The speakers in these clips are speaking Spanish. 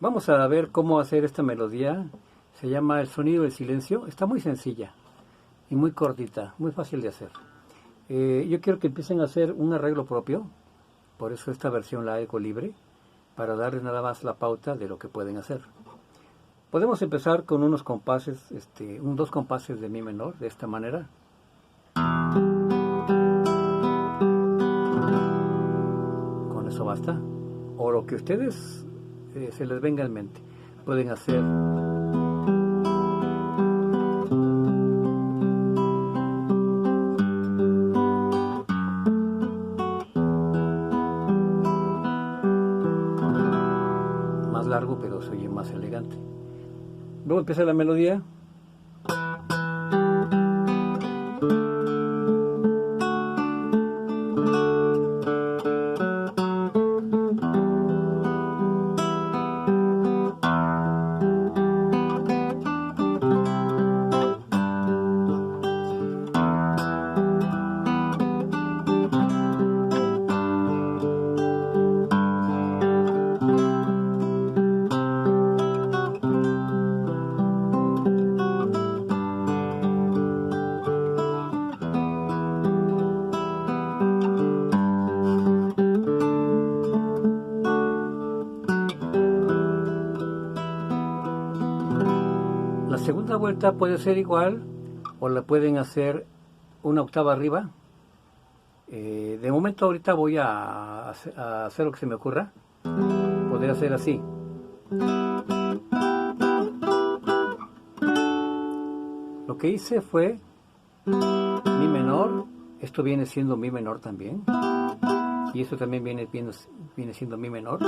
Vamos a ver cómo hacer esta melodía. Se llama El sonido del silencio. Está muy sencilla y muy cortita, muy fácil de hacer. Yo quiero que empiecen a hacer un arreglo propio, por eso esta versión la hago libre, para darles nada más la pauta de lo que pueden hacer. Podemos empezar con unos compases, dos compases de mi menor, de esta manera. Con eso basta. O lo que ustedes se les venga en mente. Pueden hacer más largo, pero se oye más elegante. Luego empieza la melodía. La segunda vuelta puede ser igual o la pueden hacer una octava arriba. De momento ahorita voy a hacer lo que se me ocurra. Podría hacer así. Lo que hice fue mi menor. Esto viene siendo mi menor también. Y esto también viene siendo mi menor.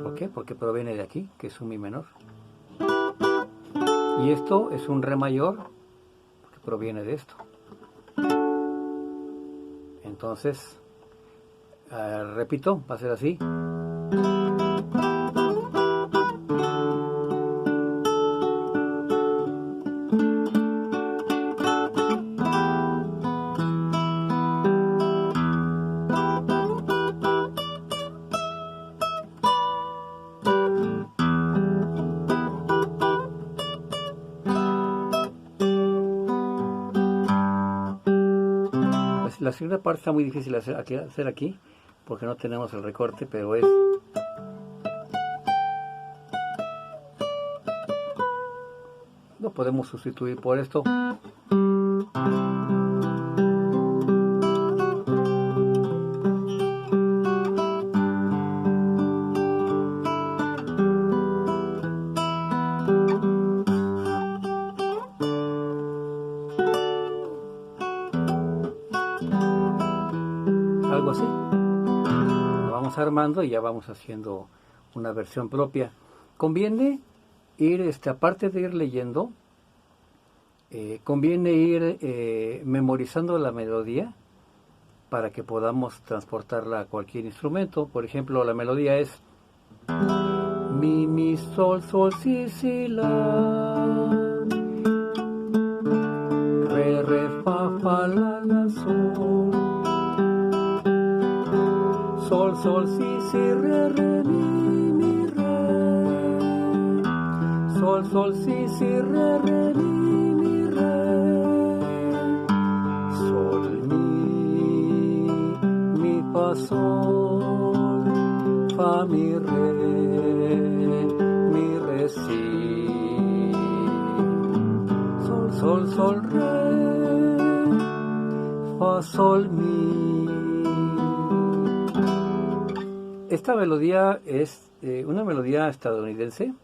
¿Por qué? Porque proviene de aquí, que es un mi menor. Y esto es un re mayor, que proviene de esto. Entonces, repito, va a ser así. La segunda parte está muy difícil de hacer aquí, porque no tenemos el recorte, pero es... Lo podemos sustituir por esto. Algo así. Lo vamos armando y ya vamos haciendo una versión propia. Conviene ir, aparte de ir leyendo, conviene ir memorizando la melodía para que podamos transportarla a cualquier instrumento. Por ejemplo, la melodía es mi, mi, sol, sol, si, si, la, re, re, fa, la, sol. Sol, sol, si, si, re, mi, re. Sol, sol, si, si, re, mi, re. Sol, mi, fa, sol, fa, mi, re, si. Sol, sol, sol, re, fa, sol, mi. Esta melodía es una melodía estadounidense,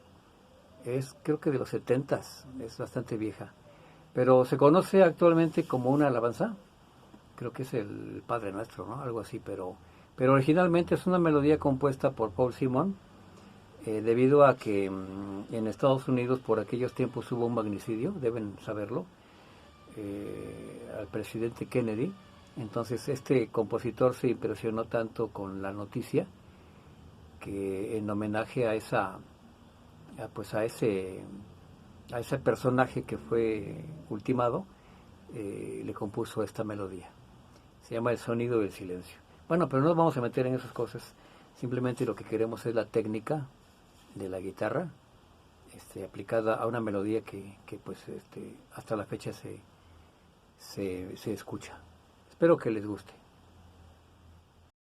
es creo que de los 70s, es bastante vieja, pero se conoce actualmente como una alabanza, creo que es el Padre Nuestro, ¿no? Algo así, pero originalmente es una melodía compuesta por Paul Simon, debido a que en Estados Unidos por aquellos tiempos hubo un magnicidio, deben saberlo, al presidente Kennedy. Entonces este compositor se impresionó tanto con la noticia que en homenaje a ese personaje que fue ultimado, le compuso esta melodía. Se llama El sonido del silencio. Bueno, pero no nos vamos a meter en esas cosas. Simplemente lo que queremos es la técnica de la guitarra, aplicada a una melodía que pues hasta la fecha se escucha. Espero que les guste.